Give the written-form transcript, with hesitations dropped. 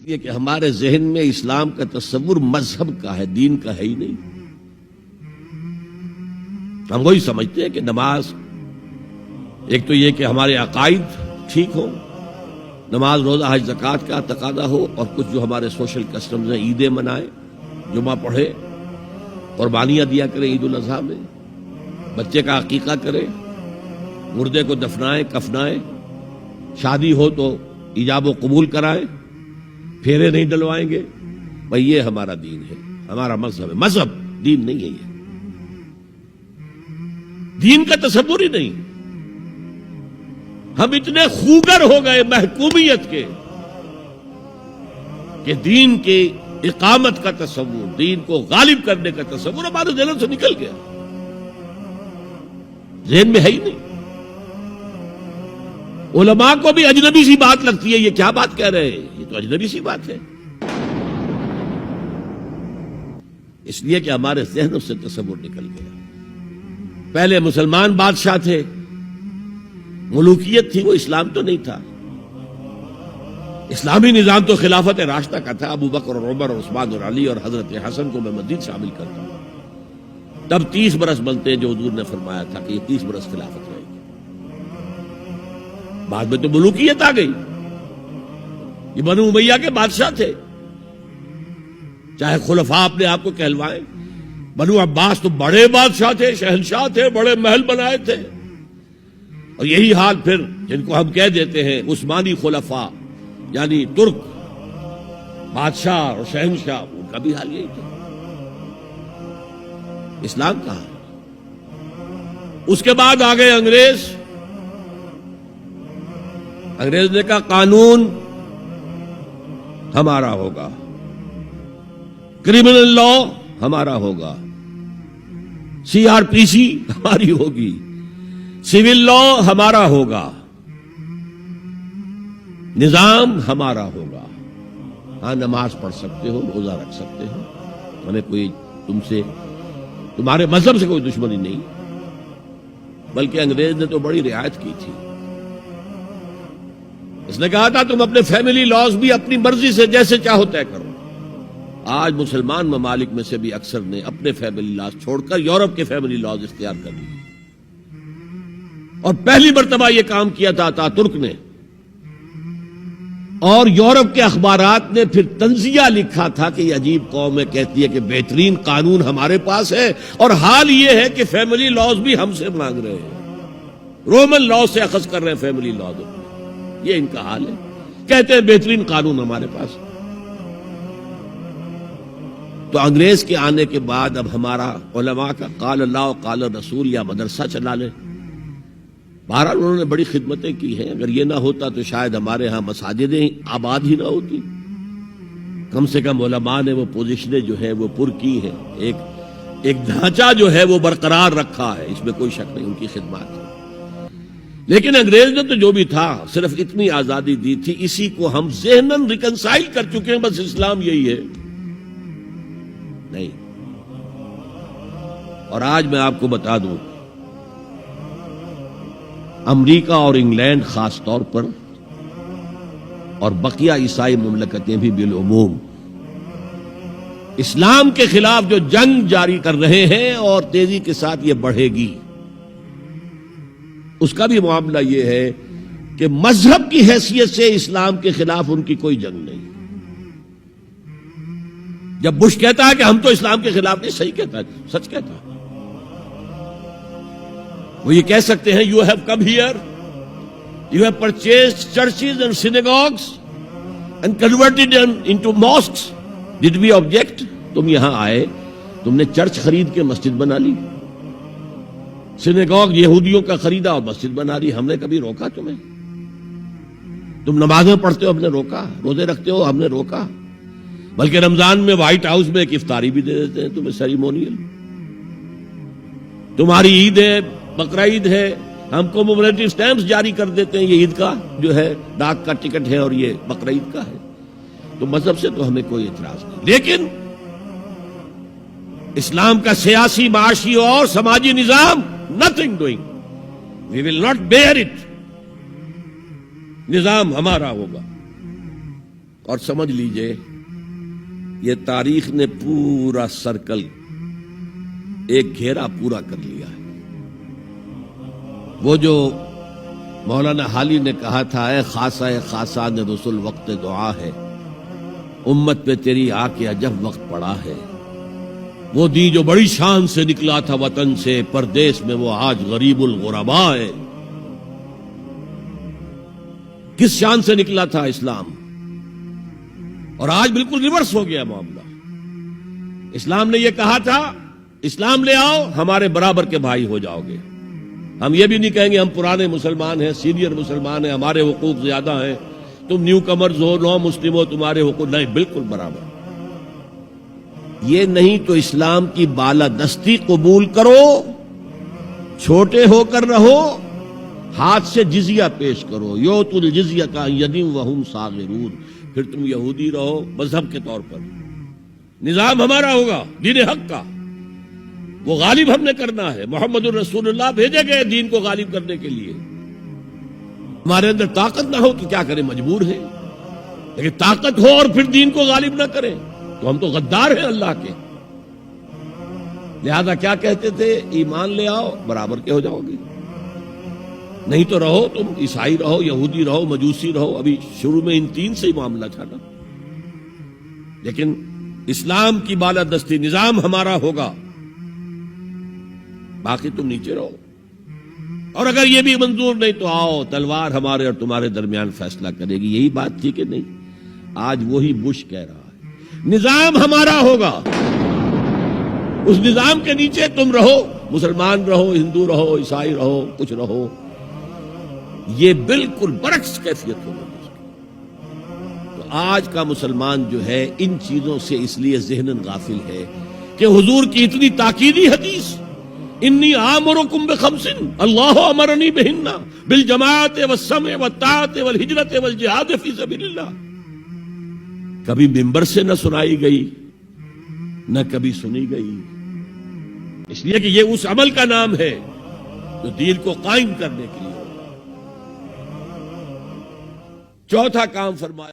یہ کہ ہمارے ذہن میں اسلام کا تصور مذہب کا ہے، دین کا ہے ہی نہیں۔ ہم وہی سمجھتے ہیں کہ نماز، ایک تو یہ کہ ہمارے عقائد ٹھیک ہوں، نماز روزہ حج زکوٰۃ کا تقاضا ہو، اور کچھ جو ہمارے سوشل کسٹمز ہیں، عیدیں منائیں، جمعہ پڑھے، قربانیاں دیا کریں عید الاضحیٰ میں، بچے کا عقیقہ کریں، مردے کو دفنائیں کفنائیں، شادی ہو تو ایجاب و قبول کرائیں، پھیرے نہیں ڈلوائیں گے۔ بھئی یہ ہمارا دین ہے، ہمارا مذہب ہے، مذہب دین نہیں ہے۔ یہ دین کا تصور ہی نہیں۔ ہم اتنے خوگر ہو گئے محکومیت کے کہ دین کی اقامت کا تصور، دین کو غالب کرنے کا تصور ہمارے ذہن سے نکل گیا، ذہن میں ہے ہی نہیں۔ علماء کو بھی اجنبی سی بات لگتی ہے، یہ کیا بات کہہ رہے ہیں، یہ تو اجنبی سی بات ہے، اس لیے کہ ہمارے ذہنوں سے تصور نکل گیا۔ پہلے مسلمان بادشاہ تھے، ملوکیت تھی، وہ اسلام تو نہیں تھا۔ اسلامی نظام تو خلافت راشدہ کا تھا، ابو بکر اور عمر اور عثمان اور علی اور حضرت حسن کو میں مزید شامل کرتا ہوں۔ تب 30 برس بنتے ہیں جو حضور نے فرمایا تھا کہ یہ 30 برس خلافت رہے گی۔ بعد میں تو ملوکیت آ گئی، یہ بنو امیہ کے بادشاہ تھے، چاہے خلفاء اپنے آپ کو کہلوائیں۔ بنو عباس تو بڑے بادشاہ تھے، شہنشاہ تھے، بڑے محل بنائے تھے، اور یہی حال پھر جن کو ہم کہہ دیتے ہیں عثمانی خلفاء، یعنی ترک بادشاہ اور شہنشاہ، ان کا بھی حال یہی تھا۔ اسلام کہاں؟ اس کے بعد آ گئے انگریز۔ انگریز نے کہا قانون ہمارا ہوگا، کرمنل لا ہمارا ہوگا، CRPC ہماری ہوگی، سول لا ہمارا ہوگا، نظام ہمارا ہوگا۔ ہاں نماز پڑھ سکتے ہو، روزہ رکھ سکتے ہو، ہمیں کوئی تمہارے مذہب سے کوئی دشمنی نہیں، بلکہ انگریز نے تو بڑی رعایت کی تھی۔ اس نے کہا تھا تم اپنے فیملی لاز بھی اپنی مرضی سے جیسے چاہو طے کرو۔ آج مسلمان ممالک میں سے بھی اکثر نے اپنے فیملی لاز چھوڑ کر یورپ کے فیملی لاز اختیار کر لیے، اور پہلی مرتبہ یہ کام کیا تھا ترک نے، اور یورپ کے اخبارات نے پھر تنزیہ لکھا تھا کہ یہ عجیب قوم ہے، کہتی ہے کہ بہترین قانون ہمارے پاس ہے، اور حال یہ ہے کہ فیملی لاز بھی ہم سے مانگ رہے ہیں، رومن لاز سے اخذ کر رہے ہیں فیملی لاز، یہ ان کا حال ہے، کہتے ہیں بہترین قانون ہمارے پاس۔ تو انگریز کے آنے کے بعد اب ہمارا علماء کا قال اللہ و قال رسول یا مدرسہ چلا لیں۔ بہرحال انہوں نے بڑی خدمتیں کی ہیں، اگر یہ نہ ہوتا تو شاید ہمارے ہاں مساجدیں آباد ہی نہ ہوتی۔ کم سے کم علماء نے وہ پوزیشنیں جو ہے وہ پر کی ہیں، ایک ڈھانچہ جو ہے وہ برقرار رکھا ہے، اس میں کوئی شک نہیں، ان کی خدمات ہے۔ لیکن انگریز نے تو جو بھی تھا صرف اتنی آزادی دی تھی، اسی کو ہم ذہناً ریکنسائل کر چکے ہیں، بس اسلام یہی ہے نہیں۔ اور آج میں آپ کو بتا دوں، امریکہ اور انگلینڈ خاص طور پر، اور بقیہ عیسائی مملکتیں بھی بالعموم، اسلام کے خلاف جو جنگ جاری کر رہے ہیں، اور تیزی کے ساتھ یہ بڑھے گی، اس کا بھی معاملہ یہ ہے کہ مذہب کی حیثیت سے اسلام کے خلاف ان کی کوئی جنگ نہیں۔ جب بش کہتا ہے کہ ہم تو اسلام کے خلاف نہیں، صحیح کہتا ہے، سچ کہتا ہے، وہ یہ کہہ سکتے ہیں you have come here, you have purchased churches and synagogues and converted into mosques, did we object? تم یہاں آئے، تم نے چرچ خرید کے مسجد بنا لی، سینیگاگ یہودیوں کا خریدا اور مسجد بنا لی، ہم نے کبھی روکا تمہیں؟ تم نمازیں پڑھتے ہو، ہم نے روکا؟ روزے رکھتے ہو، ہم نے روکا؟ بلکہ رمضان میں وائٹ ہاؤس میں ایک افطاری بھی دے دیتے ہیں تمہیں، سیریمونیل۔ تمہاری عید ہے، بقرہ عید ہے، ہم کو کومیموریٹو سٹیمپس جاری کر دیتے ہیں، یہ عید کا جو ہے ڈاک کا ٹکٹ ہے اور یہ بقرہ عید کا ہے۔ تو مذہب سے تو ہمیں کوئی اعتراض نہیں، لیکن اسلام کا سیاسی، معاشی اور سماجی نظام nothing doing, we will not bear it، نظام ہمارا ہوگا۔ اور سمجھ لیجئے یہ تاریخ نے پورا سرکل ایک گھیرا پورا کر لیا ہے. وہ جو مولانا حالی نے کہا تھا اے خاصہ خاصان رسول وقت دعا ہے، امت پہ تیری آ کے عجب وقت پڑا ہے. وہ دی جو بڑی شان سے نکلا تھا وطن سے، پردیس میں وہ آج غریب الغرباء ہے. کس شان سے نکلا تھا اسلام، اور آج بالکل ریورس ہو گیا معاملہ. اسلام نے یہ کہا تھا اسلام لے آؤ ہمارے برابر کے بھائی ہو جاؤ گے. ہم یہ بھی نہیں کہیں گے ہم پرانے مسلمان ہیں، سینئر مسلمان ہیں، ہمارے حقوق زیادہ ہیں، تم نیو کمرز ہو، نو مسلم ہو، تمہارے حقوق نہیں، بالکل برابر. یہ نہیں تو اسلام کی بالادستی قبول کرو، چھوٹے ہو کر رہو، ہاتھ سے جزیہ پیش کرو. یوت الجزیۃ عن ید وہم صاغرون. پھر تم یہودی رہو مذہب کے طور پر، نظام ہمارا ہوگا دین حق کا، وہ غالب ہم نے کرنا ہے. محمد الرسول اللہ بھیجے گئے دین کو غالب کرنے کے لیے. ہمارے اندر طاقت نہ ہو تو کیا کریں، مجبور ہیں. لیکن طاقت ہو اور پھر دین کو غالب نہ کریں تو ہم تو غدار ہیں اللہ کے. لہذا کیا کہتے تھے، ایمان لے آؤ برابر کے ہو جاؤ گے، نہیں تو رہو تم عیسائی رہو، یہودی رہو، مجوسی رہو. ابھی شروع میں ان تین سے ہی معاملہ تھا نا. لیکن اسلام کی بالادستی نظام ہمارا ہوگا، باقی تم نیچے رہو. اور اگر یہ بھی منظور نہیں تو آؤ تلوار ہمارے اور تمہارے درمیان فیصلہ کرے گی. یہی بات تھی کہ نہیں؟ آج وہی بش کہہ رہا ہے نظام ہمارا ہوگا، اس نظام کے نیچے تم رہو، مسلمان رہو، ہندو رہو، عیسائی رہو، کچھ رہو. یہ بالکل برعکس کیفیت ہوگی. تو آج کا مسلمان جو ہے ان چیزوں سے اس لیے ذہناً غافل ہے کہ حضور کی اتنی تاکیدی حدیث انی آمرکم بخمس اللہ امرنی بہن بالجماعت والسمع والطاعت والہجرت والجہاد فی سبیل اللہ، کبھی ممبر سے نہ سنائی گئی نہ کبھی سنی گئی. اس لیے کہ یہ اس عمل کا نام ہے جو دین کو قائم کرنے کے لیے. چوتھا کام فرمایا